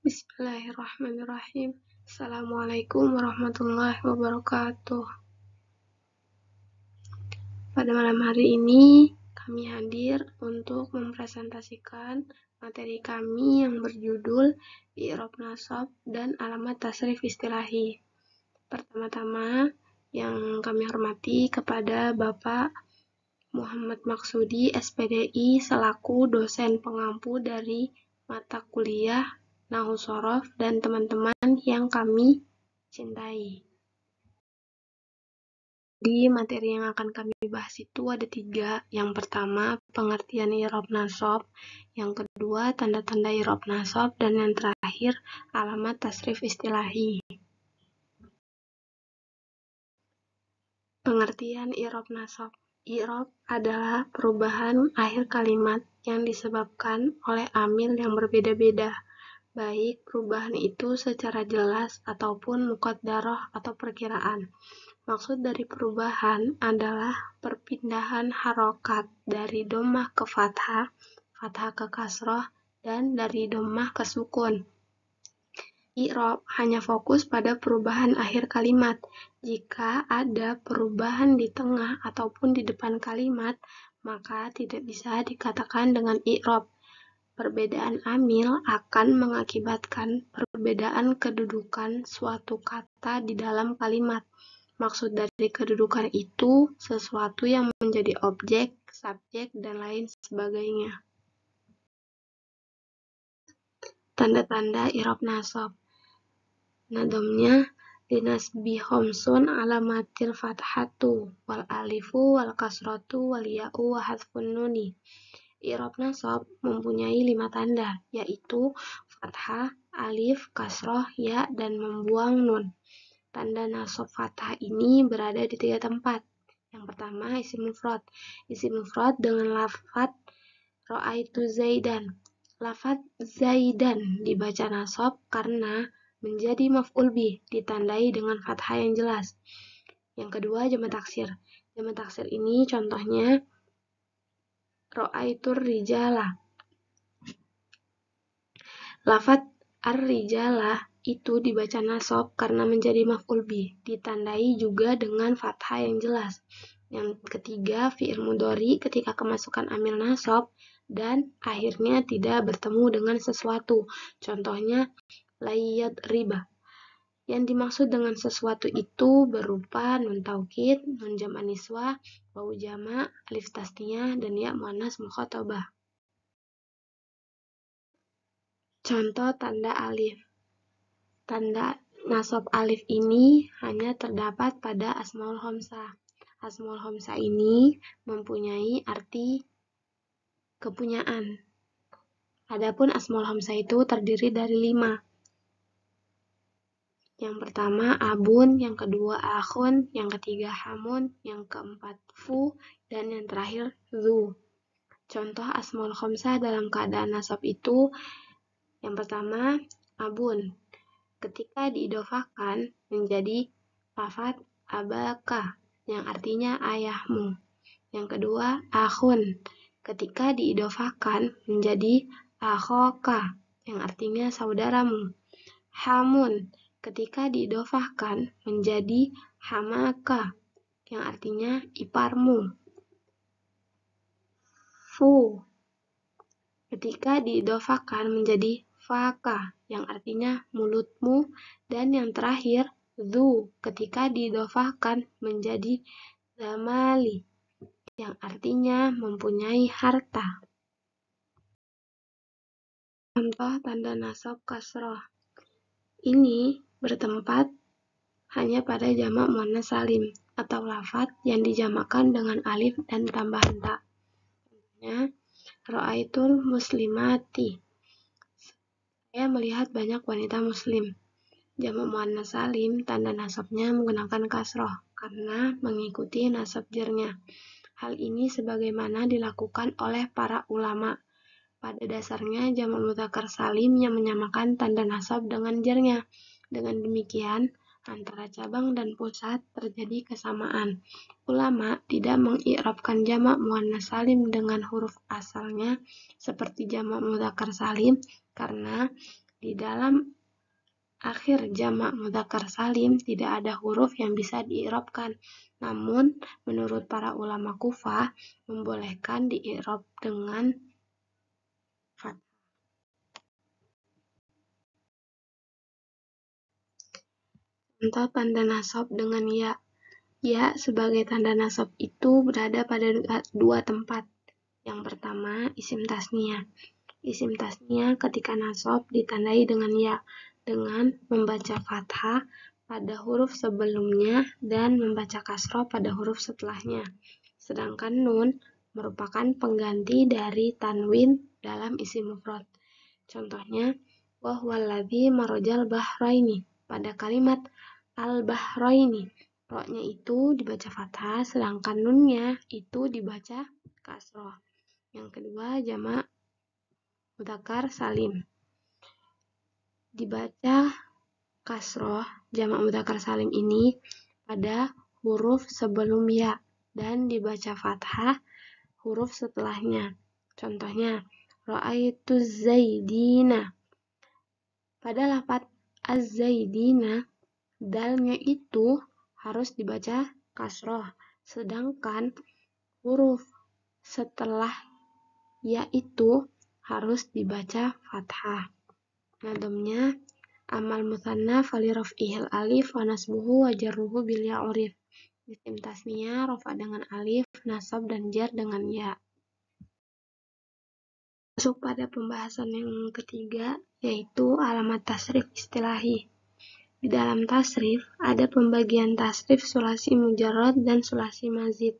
Bismillahirrahmanirrahim. Assalamualaikum warahmatullahi wabarakatuh. Pada malam hari ini, kami hadir untuk mempresentasikan materi kami yang berjudul I'rab Nasab dan Alamat Tasrif Istilahi. Pertama-tama, yang kami hormati kepada Bapak Muhammad Maksudi, SPDI, selaku dosen pengampu dari mata kuliah Nahwu Shorof dan teman-teman yang kami cintai. Di materi yang akan kami bahas itu ada 3. Yang pertama, pengertian i'rab nasab. Yang kedua, tanda-tanda i'rab nasab. Dan yang terakhir, alamat tasrif istilahi. Pengertian i'rab nasab. I'rab adalah perubahan akhir kalimat yang disebabkan oleh amil yang berbeda-beda, baik perubahan itu secara jelas ataupun muqaddarah atau perkiraan. Maksud dari perubahan adalah perpindahan harokat dari dhammah ke fathah, fathah ke kasroh, dan dari dhammah ke sukun. I'rab hanya fokus pada perubahan akhir kalimat. Jika ada perubahan di tengah ataupun di depan kalimat, maka tidak bisa dikatakan dengan i'rab. Perbedaan amil akan mengakibatkan perbedaan kedudukan suatu kata di dalam kalimat. Maksud dari kedudukan itu sesuatu yang menjadi objek, subjek, dan lain sebagainya. Tanda-tanda i'rab nasab. Nadomnya linasbi khamsun alamatil fathatu wal alifu wal kasratu wal ya'u wa hadfun nuni. I'rab nasab mempunyai 5 tanda, yaitu fathah, alif, kasroh, ya, dan membuang nun. Tanda nasab fathah ini berada di 3 tempat. Yang pertama, isim mufrad. Isim mufrad dengan lafadz ra'aitu zaidan. Lafadz zaidan dibaca nasab karena menjadi maf'ul bih, ditandai dengan fathah yang jelas. Yang kedua, jamak taksir. Jamak taksir ini contohnya ra'aitur rijala. Lafadz ar-rijala itu dibaca nasab karena menjadi maf'ul bih, ditandai juga dengan fathah yang jelas. Yang ketiga, fi'il mudhari ketika kemasukan amil nasab dan akhirnya tidak bertemu dengan sesuatu. Contohnya layyad riba. Yang dimaksud dengan sesuatu itu berupa nun taukid, nun jamak niswah, wawu jamak, alif tasniyah, dan ya muannas mukhatabah. Contoh tanda alif. Tanda nasab alif ini hanya terdapat pada asmaul khamsah. Asmaul khamsah ini mempunyai arti kepunyaan. Adapun asmaul khamsah itu terdiri dari 5. Yang pertama abun, yang kedua akhun, yang ketiga hamun, yang keempat fu, dan yang terakhir zu. Contoh asmaul khamsah dalam keadaan nasab itu, yang pertama abun, ketika diidhofahkan menjadi lafadz abaka, yang artinya ayahmu. Yang kedua akhun, ketika diidhofahkan menjadi akhoka, yang artinya saudaramu. Hamun, ketika diidhofahkan menjadi hamaka, yang artinya iparmu. Fu, ketika diidhofahkan menjadi faka, yang artinya mulutmu. Dan yang terakhir zu, ketika diidhofahkan menjadi zamali, yang artinya mempunyai harta. Contoh tanda nasab kasroh. Ini bertempat hanya pada jamak muannats salim atau lafadz yang dijamakkan dengan alif dan tambahan ta. Contohnya, ra'aitul muslimati. Saya melihat banyak wanita muslim. Jamak muannats salim tanda nasabnya menggunakan kasroh karena mengikuti nasab jernya. Hal ini sebagaimana dilakukan oleh para ulama. Pada dasarnya jamak mudzakkar salim yang menyamakan tanda nasab dengan jernya. Dengan demikian, antara cabang dan pusat terjadi kesamaan. Ulama tidak mengi'rabkan jamak muannats salim dengan huruf asalnya seperti jamak mudzakkar salim karena Di dalam akhir jamak mudzakkar salim tidak ada huruf yang bisa diirobkan. Namun, menurut para ulama Kufah, membolehkan diirob dengan fathah. Contoh tanda nasab dengan ya. Ya sebagai tanda nasab itu berada pada dua tempat. Yang pertama, isim tasniyah. Isim tasniyah ketika nasab ditandai dengan ya, dengan membaca fathah pada huruf sebelumnya dan membaca kasroh pada huruf setelahnya. Sedangkan nun merupakan pengganti dari tanwin dalam isim mufrad. Contohnya, wa huwallazi marajal bahraini. Pada kalimat al-bahraini, ro-nya itu dibaca fathah, sedangkan nunnya itu dibaca kasroh. Yang kedua, jamak mudzakkar salim. Dibaca kasroh, jamak mudzakkar salim ini pada huruf sebelum ya dan dibaca fathah huruf setelahnya. Contohnya, ra'aitu zaidina. Pada lafaz az-zaidina, dalnya itu harus dibaca kasroh, sedangkan huruf setelah ya itu harus dibaca fathah. Nadamnya, amal musanna fali raf'ihil alif wa nasbuhu wa jarruhu bil ya urif. Isim tasniyah rafa dengan alif, nasab dan jar dengan ya. Masuk pada pembahasan yang ketiga, yaitu alamat tasrif istilahi. Di dalam tasrif, ada pembagian tasrif sulasi mujarrad dan sulasi mazid.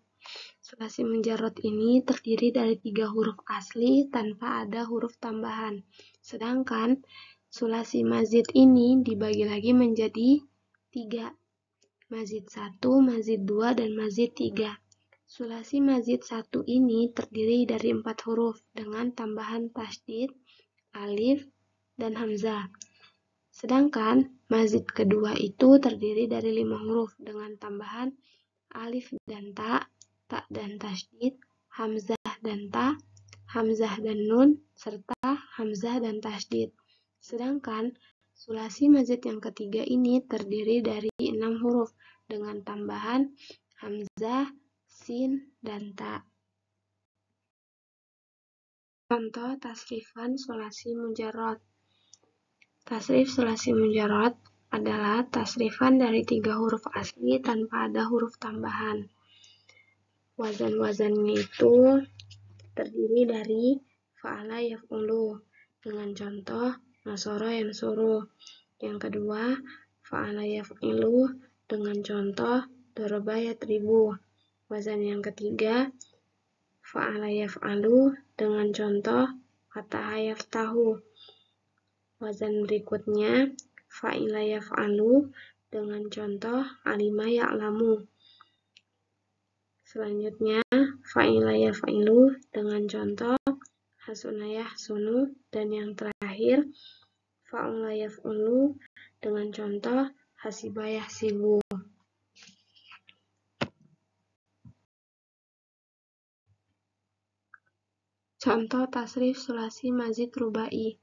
Sulasi mujarrad ini terdiri dari 3 huruf asli tanpa ada huruf tambahan. Sedangkan sulasi mazid ini dibagi lagi menjadi 3. Mazid 1, mazid 2, dan mazid 3. Sulasi mazid 1 ini terdiri dari 4 huruf dengan tambahan tasydid, alif, dan hamzah. Sedangkan mazid kedua itu terdiri dari 5 huruf dengan tambahan alif dan ta dan tasydid, hamzah dan ta, hamzah dan nun, serta hamzah dan tasydid. Sedangkan sulasi mazid yang ketiga ini terdiri dari 6 huruf dengan tambahan hamzah, sin, dan ta. Contoh tasrifan sulasi mujarrad. Tasrif sulasi mujarrad adalah tasrifan dari 3 huruf asli tanpa ada huruf tambahan. Wazan-wazannya itu terdiri dari fa'ala yaf'ulu dengan contoh nasara yansuru. Yang kedua, fa'ala yaf'ilu dengan contoh daraba yatribu. Wazan yang ketiga, fa'ala yaf'alu dengan contoh fataha yaftahu. Wazan berikutnya, fa'ila yaf'alu dengan contoh alima ya'lamu. Selanjutnya, fa'ila yaf'ilu dengan contoh hasuna yahsunu. Dan yang terakhir, fa'ula yaf'ulu dengan contoh hasiba yahsibu. Contoh tasrif sulasi mazid rubai.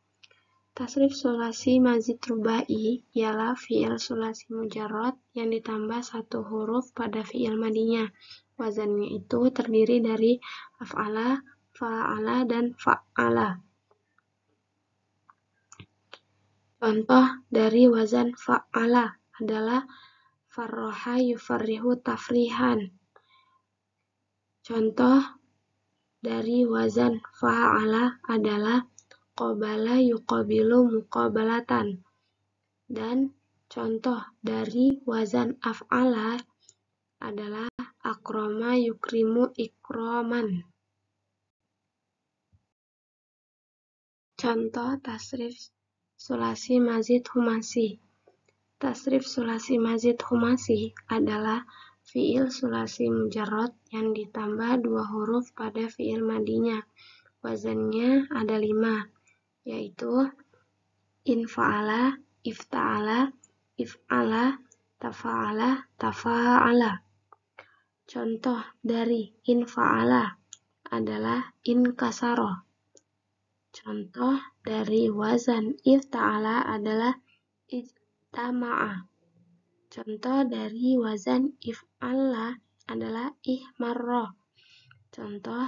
Tasrif sulasi mazid rubai ialah fi'il sulasi mujarrad yang ditambah 1 huruf pada fi'il madinya. Wazannya itu terdiri dari af'ala, fa'ala, dan fa'ala. Contoh dari wazan fa'ala adalah farroha yufarrihu tafrihan. Contoh dari wazan fa'ala adalah qabala yuqabilu muqabalatan. Dan contoh dari wazan af'ala adalah akrama yukrimu ikraman. Contoh tasrif sulasi mazid humasi. Tasrif sulasi mazid humasi adalah fi'il sulasi mujarrad yang ditambah 2 huruf pada fi'il madinya. Wazannya ada 5, yaitu infa'ala, ifta'ala, if'ala, tafa'ala, tafa'ala. Contoh dari infa'ala adalah inkasaro. Contoh dari wazan ifta'ala adalah ijtama'a. Contoh dari wazan if'ala adalah ihmarra. Contoh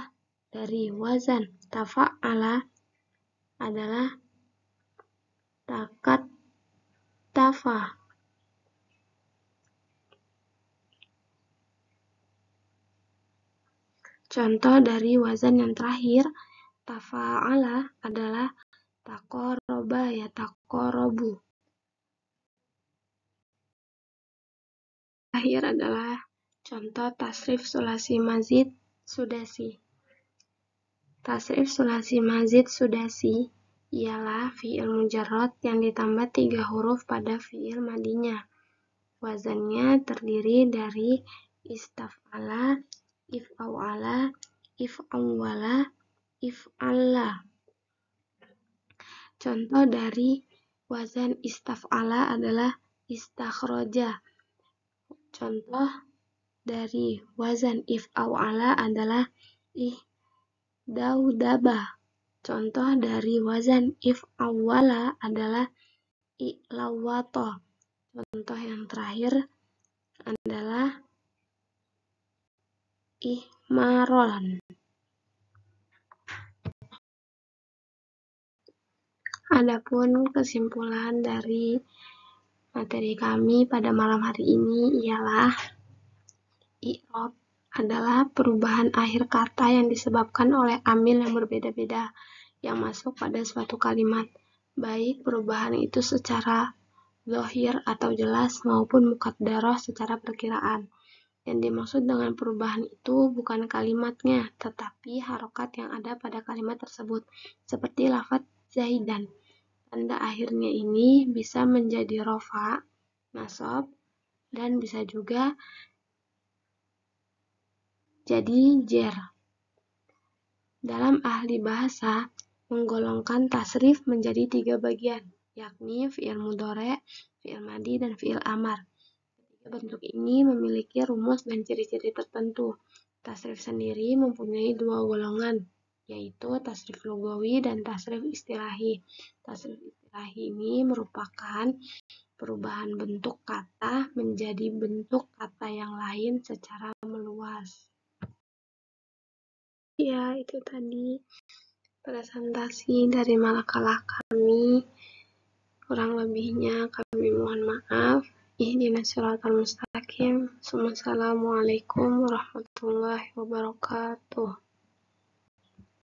dari wazan tafa'ala adalah takattafa. Contoh dari wazan yang terakhir, tafa'ala adalah taqarraba yataqarrabu. Terakhir adalah contoh tasrif sulasi mazid sudasi. Tasrif sulasi mazid sudasi ialah fi'il mujarrad yang ditambah 3 huruf pada fi'il madinya. Wazannya terdiri dari istaf'ala, if'awala, if'awwala, if'alla. Contoh dari wazan istaf'ala adalah istakhroja. Contoh dari wazan if'awala adalah ihdaudaba. Contoh dari wazan if'awwala adalah i'lawato. Contoh yang terakhir adalah ihmaron. Adapun kesimpulan dari materi kami pada malam hari ini ialah i'rab adalah perubahan akhir kata yang disebabkan oleh amil yang berbeda-beda yang masuk pada suatu kalimat, baik perubahan itu secara zahir atau jelas maupun muqaddarah secara perkiraan. Yang dimaksud dengan perubahan itu bukan kalimatnya, tetapi harokat yang ada pada kalimat tersebut, seperti lafadz zaidan. Tanda akhirnya ini bisa menjadi rofa, nasab, dan bisa juga jadi jer. Dalam ahli bahasa, menggolongkan tasrif menjadi 3 bagian, yakni fi'il mudhari', fi'il madhi, dan fi'il amar. Ketiga bentuk ini memiliki rumus dan ciri-ciri tertentu. Tasrif sendiri mempunyai 2 golongan, yaitu tasrif lugawi dan tasrif istilahi. Tasrif istilahi ini merupakan perubahan bentuk kata menjadi bentuk kata yang lain secara meluas. Ya, itu tadi presentasi dari makalah kami. Kurang lebihnya kami mohon maaf. Ihdinas siratal mustaqim. Assalamualaikum warahmatullahi wabarakatuh.